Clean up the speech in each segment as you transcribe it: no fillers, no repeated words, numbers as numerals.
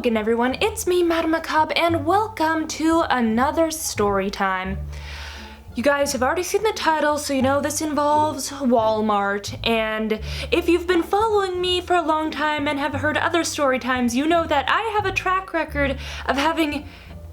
again, everyone. It's me, Madame Macabre, and welcome to another story time. You guys have already seen the title, so you know this involves Walmart, and if you've been following me for a long time and have heard other story times, you know that I have a track record of having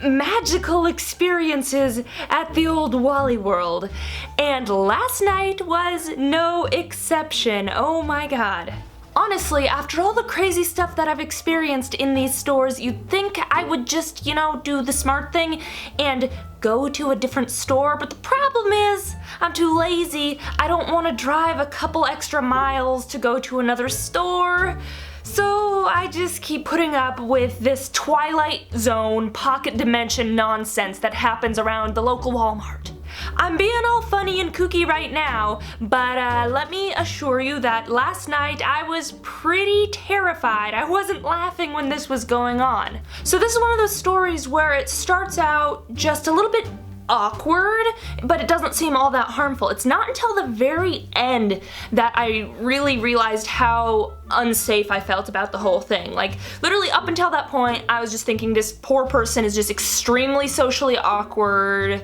magical experiences at the old Wally World, and last night was no exception. Oh my god. Honestly, after all the crazy stuff that I've experienced in these stores, you'd think I would just, do the smart thing and go to a different store, but the problem is, I'm too lazy. I don't want to drive a couple extra miles to go to another store. So I just keep putting up with this Twilight Zone pocket dimension nonsense that happens around the local Walmart. I'm being all funny and kooky right now, but let me assure you that last night I was pretty terrified. I wasn't laughing when this was going on. So this is one of those stories where it starts out just a little bit awkward, but it doesn't seem all that harmful. It's not until the very end that I really realized how unsafe I felt about the whole thing. Like, literally up until that point, I was just thinking this poor person is just extremely socially awkward,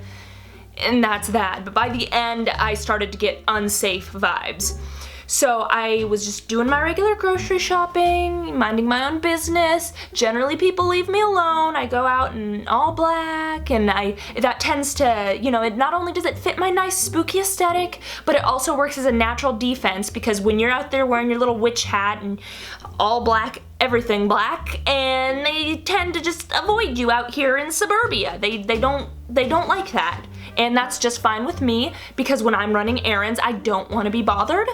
and that's that. But by the end, I started to get unsafe vibes. So I was just doing my regular grocery shopping, minding my own business. Generally, people leave me alone. I go out in all black, and that tends to, it not only does it fit my nice spooky aesthetic, but it also works as a natural defense, because when you're out there wearing your little witch hat and all black, everything black, and they tend to just avoid you out here in suburbia. They don't like that. And that's just fine with me, because when I'm running errands, I don't want to be bothered.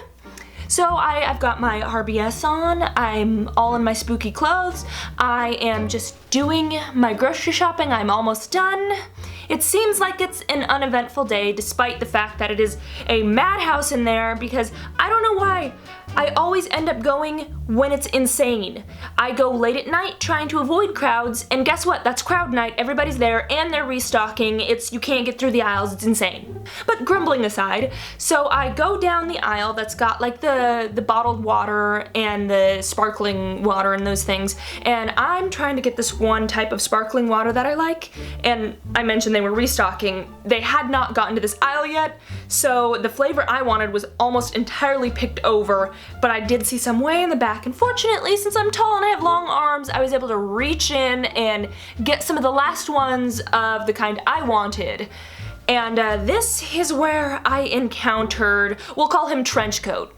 So I've got my RBS on, I'm all in my spooky clothes, I am just doing my grocery shopping, I'm almost done. It seems like it's an uneventful day, despite the fact that it is a madhouse in there, because I don't know why, I always end up going when it's insane. I go late at night trying to avoid crowds, and guess what? That's crowd night. Everybody's there and they're restocking. You can't get through the aisles. It's insane. But grumbling aside, so I go down the aisle that's got like the bottled water and the sparkling water and those things, and I'm trying to get this one type of sparkling water that I like, and I mentioned they were restocking. They had not gotten to this aisle yet, so the flavor I wanted was almost entirely picked over, but I did see some way in the back, and fortunately, since I'm tall and I have long arms, I was able to reach in and get some of the last ones of the kind I wanted. And this is where I encountered, we'll call him Trenchcoat,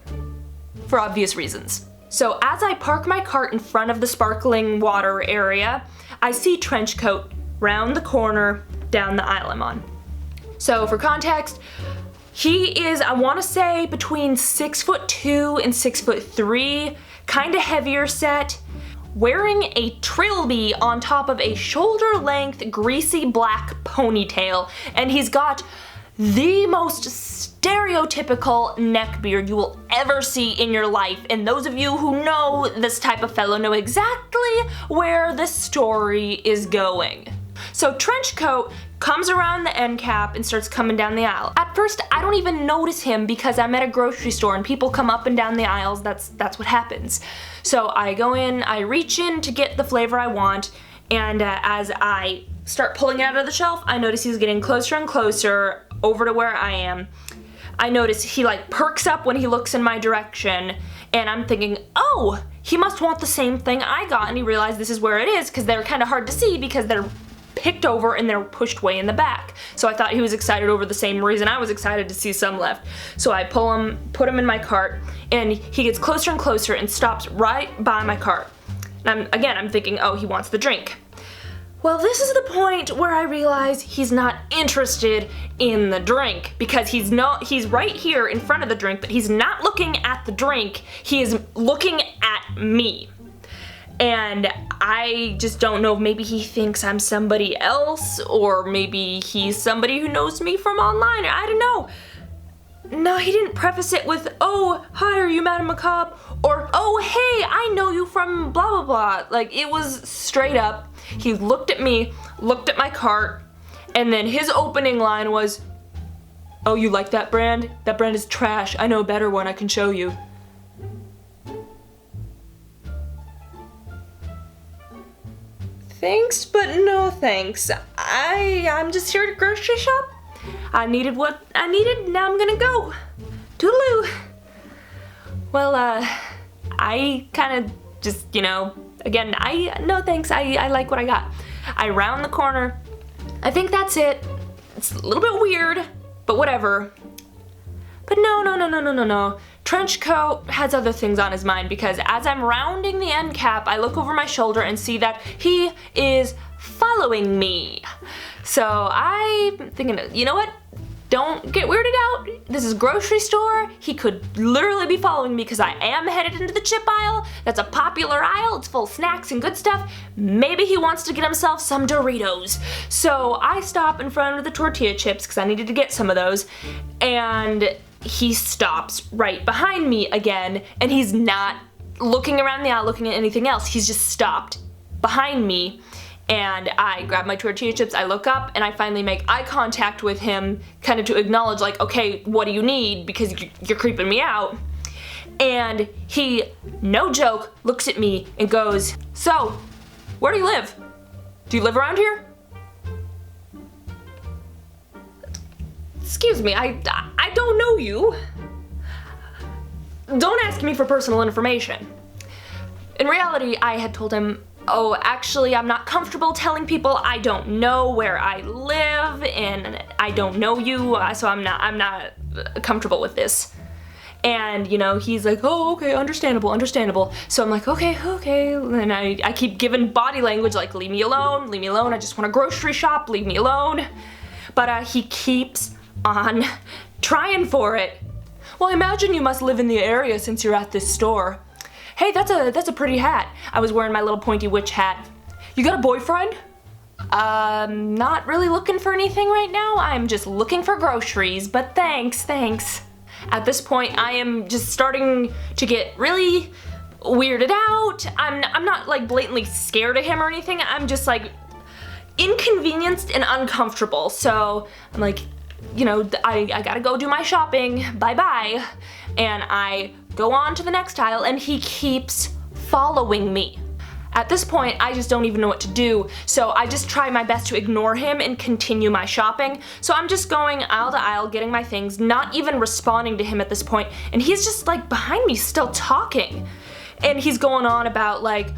for obvious reasons. So as I park my cart in front of the sparkling water area, I see Trenchcoat round the corner down the aisle I'm on. So for context, he is, I want to say, between 6'2" and 6'3", kind of heavier set, wearing a trilby on top of a shoulder-length greasy black ponytail, and he's got the most stereotypical neckbeard you will ever see in your life, and those of you who know this type of fellow know exactly where this story is going. So Trenchcoat comes around the end cap and starts coming down the aisle. At first, I don't even notice him because I'm at a grocery store and people come up and down the aisles. That's what happens. So I go in, I reach in to get the flavor I want, and as I start pulling it out of the shelf, I notice he's getting closer and closer over to where I am. I notice he perks up when he looks in my direction, and I'm thinking, oh, he must want the same thing I got, and he realized this is where it is, because they're kind of hard to see because they're picked over and they're pushed way in the back. So I thought he was excited over the same reason I was excited to see some left. So I pull him, put him in my cart, and he gets closer and closer and stops right by my cart. And I'm thinking, oh, he wants the drink. Well, this is the point where I realize he's not interested in the drink, because he's right here in front of the drink, but he's not looking at the drink, he is looking at me. And I just don't know, maybe he thinks I'm somebody else, or maybe he's somebody who knows me from online, I don't know. No, he didn't preface it with, oh, hi, are you Madame Macabre? Or, oh, hey, I know you from blah, blah, blah. Like, it was straight up. He looked at me, looked at my cart, and then his opening line was, oh, you like that brand? That brand is trash. I know a better one I can show you. thanks, but no thanks. I'm just here to grocery shop. I needed what I needed, now I'm gonna go. Toodaloo. Well, I kind of just, again, no thanks, I like what I got. I round the corner. I think that's it. It's a little bit weird, but whatever. But no. Trench coat has other things on his mind, because as I'm rounding the end cap, I look over my shoulder and see that he is following me. So I'm thinking, you know what? Don't get weirded out. This is a grocery store. He could literally be following me because I am headed into the chip aisle. That's a popular aisle. It's full of snacks and good stuff. Maybe he wants to get himself some Doritos. So I stop in front of the tortilla chips because I needed to get some of those. And he stops right behind me again. And he's not looking around the aisle, looking at anything else. He's just stopped behind me. And I grab my tortilla chips, I look up, and I finally make eye contact with him, kind of to acknowledge, like, okay, what do you need, because you're creeping me out. And he, no joke, looks at me and goes, so, where do you live? Do you live around here? Excuse me, I don't know you. Don't ask me for personal information. In reality, I had told him, oh, actually, I'm not comfortable telling people I don't know where I live, and I don't know you, so I'm not comfortable with this. And, he's like, oh, okay, understandable. So I'm like, okay. And I keep giving body language, like, leave me alone, I just want to grocery shop, leave me alone. But he keeps on trying for it. Well, I imagine you must live in the area since you're at this store. Hey, that's a pretty hat. I was wearing my little pointy witch hat. You got a boyfriend? Not really looking for anything right now. I'm just looking for groceries, but thanks. At this point, I am just starting to get really weirded out. I'm not like blatantly scared of him or anything. I'm just like inconvenienced and uncomfortable. So I'm like, I gotta go do my shopping. Bye-bye. And I go on to the next aisle, and he keeps following me. At this point, I just don't even know what to do, so I just try my best to ignore him and continue my shopping. So I'm just going aisle to aisle, getting my things, not even responding to him at this point, and he's just like behind me still talking. And he's going on about like,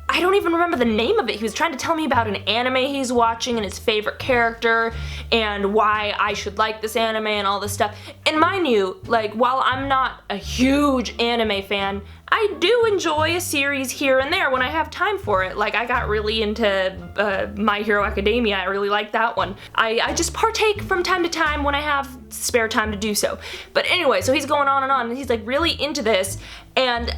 I don't even remember the name of it. He was trying to tell me about an anime he's watching and his favorite character and why I should like this anime and all this stuff. And mind you, like, while I'm not a huge anime fan, I do enjoy a series here and there when I have time for it. Like, I got really into My Hero Academia. I really like that one. I just partake from time to time when I have spare time to do so. But anyway, so he's going on, and he's like really into this, and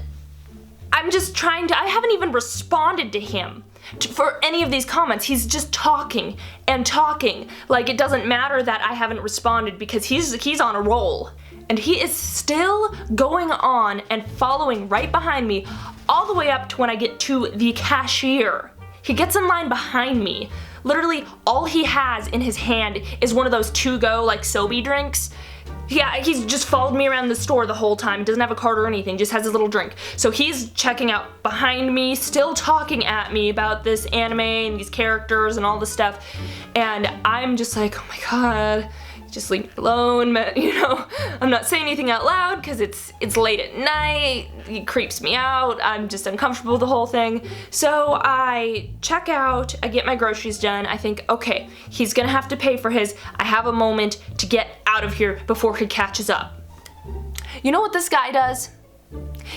I'm just I haven't even responded to him for any of these comments. He's just talking and talking. Like, it doesn't matter that I haven't responded because he's on a roll. And he is still going on and following right behind me all the way up to when I get to the cashier. He gets in line behind me. Literally, all he has in his hand is one of those to-go, like, Sobe drinks. Yeah, he's just followed me around the store the whole time. Doesn't have a cart or anything, just has his little drink. So he's checking out behind me, still talking at me about this anime and these characters and all this stuff. And I'm just like, oh my god, just leave me alone. I'm not saying anything out loud because it's late at night. He creeps me out. I'm just uncomfortable with the whole thing. So I check out, I get my groceries done. I think, okay, he's gonna have to pay for his. I have a moment to get out of here before he catches up. You know what this guy does?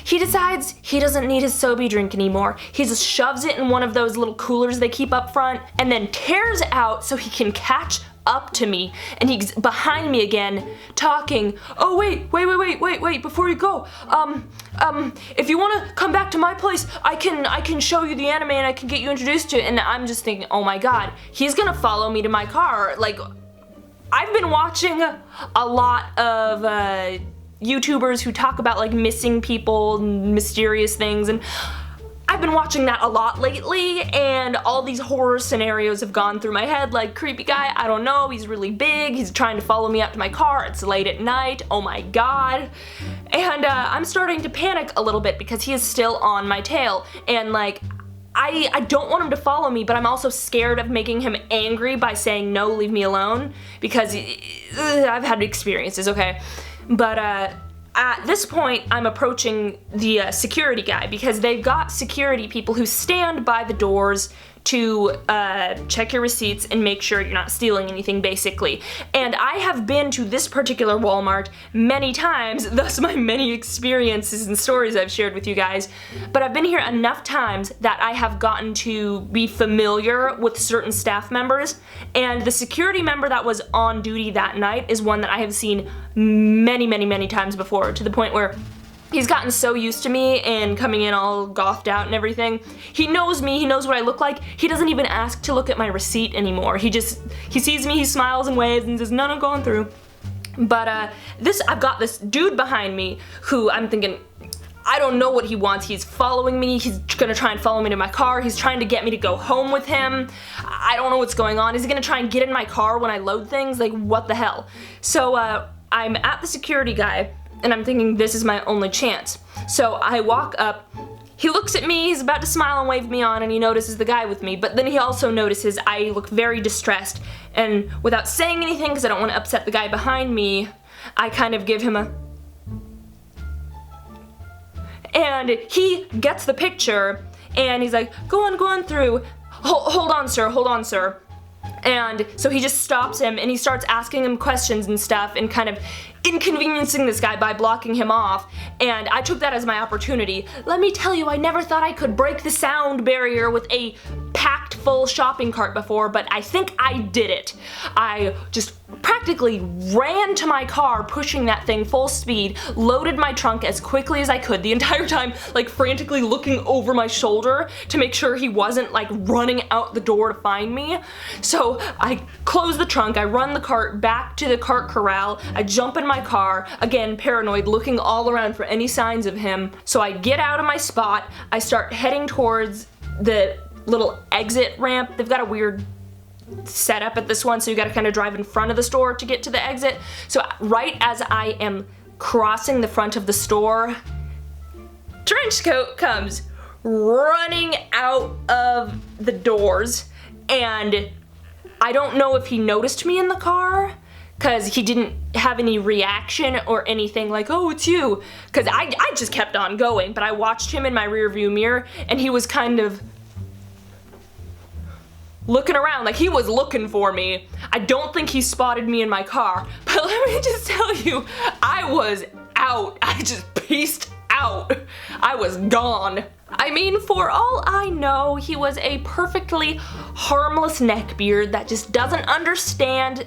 He decides he doesn't need his Sobe drink anymore. He just shoves it in one of those little coolers they keep up front and then tears it out so he can catch up to me, and he's behind me again talking. Oh wait, before you go, if you want to come back to my place, I can show you the anime and I can get you introduced to it. And I'm just thinking, oh my god, he's gonna follow me to my car. Like, I've been watching a lot of YouTubers who talk about like missing people and mysterious things, and I've been watching that a lot lately, and all these horror scenarios have gone through my head, like, creepy guy, I don't know, he's really big, he's trying to follow me out to my car, it's late at night, oh my god. And I'm starting to panic a little bit because he is still on my tail, and like, I don't want him to follow me, but I'm also scared of making him angry by saying, no, leave me alone, because I've had experiences, okay? But at this point, I'm approaching the security guy, because they've got security people who stand by the doors to check your receipts and make sure you're not stealing anything, basically. And I have been to this particular Walmart many times, thus my many experiences and stories I've shared with you guys, but I've been here enough times that I have gotten to be familiar with certain staff members, and the security member that was on duty that night is one that I have seen many times before, to the point where he's gotten so used to me and coming in all gothed out and everything. He knows me, he knows what I look like. He doesn't even ask to look at my receipt anymore. He sees me, he smiles and waves and says, no, I'm going through. But I've got this dude behind me who I'm thinking, I don't know what he wants. He's following me, he's gonna try and follow me to my car, he's trying to get me to go home with him. I don't know what's going on. Is he gonna try and get in my car when I load things? Like, what the hell? So I'm at the security guy, and I'm thinking this is my only chance. So I walk up, he looks at me, he's about to smile and wave me on, and he notices the guy with me, but then he also notices I look very distressed, and without saying anything, because I don't want to upset the guy behind me, I kind of give him a... And he gets the picture, and he's like, go on through. Hold on, sir. And so he just stops him, and he starts asking him questions and stuff, and kind of inconveniencing this guy by blocking him off, and I took that as my opportunity. Let me tell you, I never thought I could break the sound barrier with a packed full shopping cart before, but I think I did it. I just practically ran to my car, pushing that thing full speed, loaded my trunk as quickly as I could, the entire time like frantically looking over my shoulder to make sure he wasn't like running out the door to find me. So I close the trunk, I run the cart back to the cart corral, I jump in my car, again paranoid, looking all around for any signs of him. So I get out of my spot, I start heading towards the little exit ramp. They've got a weird setup at this one, so you gotta kind of drive in front of the store to get to the exit. So right as I am crossing the front of the store, Trenchcoat comes running out of the doors, and I don't know if he noticed me in the car, because he didn't have any reaction or anything like, oh, it's you, because I just kept on going, but I watched him in my rear view mirror, and he was kind of looking around, like he was looking for me. I don't think he spotted me in my car, but let me just tell you, I was out. I just pieced out. I was gone. I mean, for all I know, he was a perfectly harmless neckbeard that just doesn't understand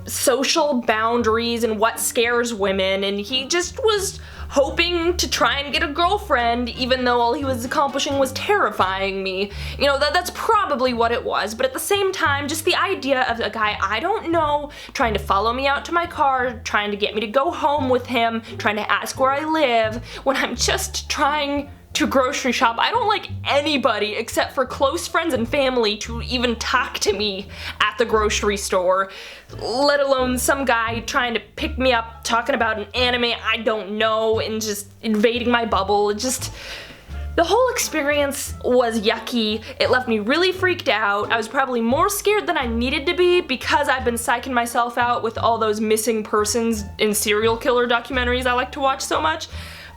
social boundaries and what scares women, and he just was hoping to try and get a girlfriend, even though all he was accomplishing was terrifying me. You know, that's probably what it was, but at the same time, just the idea of a guy I don't know trying to follow me out to my car, trying to get me to go home with him, trying to ask where I live, when I'm just trying to grocery shop. I don't like anybody except for close friends and family to even talk to me at the grocery store, let alone some guy trying to pick me up talking about an anime I don't know and just invading my bubble. The whole experience was yucky. It left me really freaked out. I was probably more scared than I needed to be because I've been psyching myself out with all those missing persons and serial killer documentaries I like to watch so much,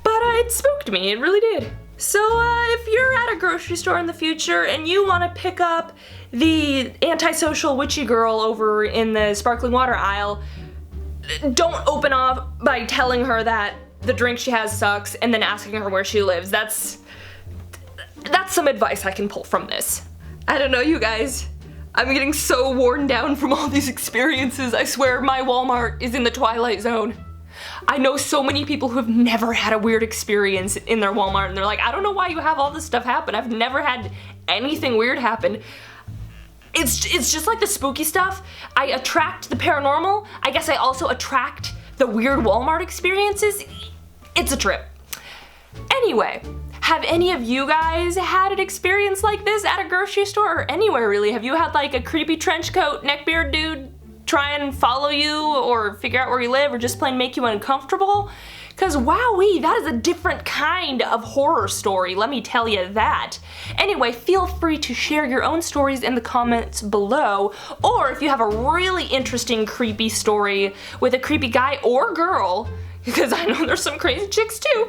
but it spooked me, it really did. So if you're at a grocery store in the future and you want to pick up the antisocial witchy girl over in the sparkling water aisle, don't open up by telling her that the drink she has sucks and then asking her where she lives. That's some advice I can pull from this. I don't know, you guys. I'm getting so worn down from all these experiences. I swear my Walmart is in the Twilight Zone. I know so many people who have never had a weird experience in their Walmart, and they're like, I don't know why you have all this stuff happen. I've never had anything weird happen. It's just like the spooky stuff. I attract the paranormal. I guess I also attract the weird Walmart experiences. It's a trip. Anyway, have any of you guys had an experience like this at a grocery store or anywhere really? Have you had like a creepy trench coat, neckbeard dude try and follow you or figure out where you live or just plain make you uncomfortable? because wowee, that is a different kind of horror story, let me tell you that. Anyway, feel free to share your own stories in the comments below, or if you have a really interesting creepy story with a creepy guy or girl, because I know there's some crazy chicks too,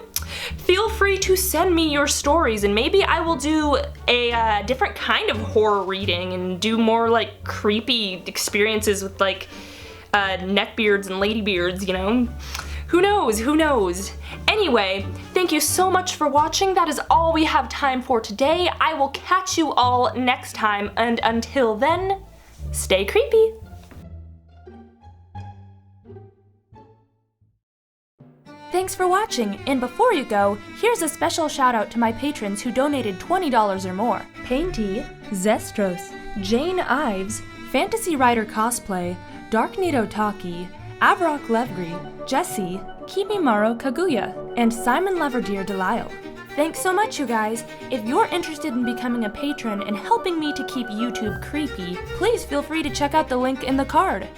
feel free to send me your stories and maybe I will do a different kind of horror reading and do more like creepy experiences with like neckbeards and ladybeards, you know? Who knows, who knows? Anyway, thank you so much for watching. That is all we have time for today. I will catch you all next time, and until then, stay creepy. Thanks for watching, and before you go, here's a special shout out to my patrons who donated $20 or more. Painty, Zestros, Jane Ives, Fantasy Writer Cosplay, Dark Nito Taki, Avrok Levgri, Jesse, Kimimaro Kaguya, and Simon Leverdeer Delisle. Thanks so much, you guys! If you're interested in becoming a patron and helping me to keep YouTube creepy, please feel free to check out the link in the card.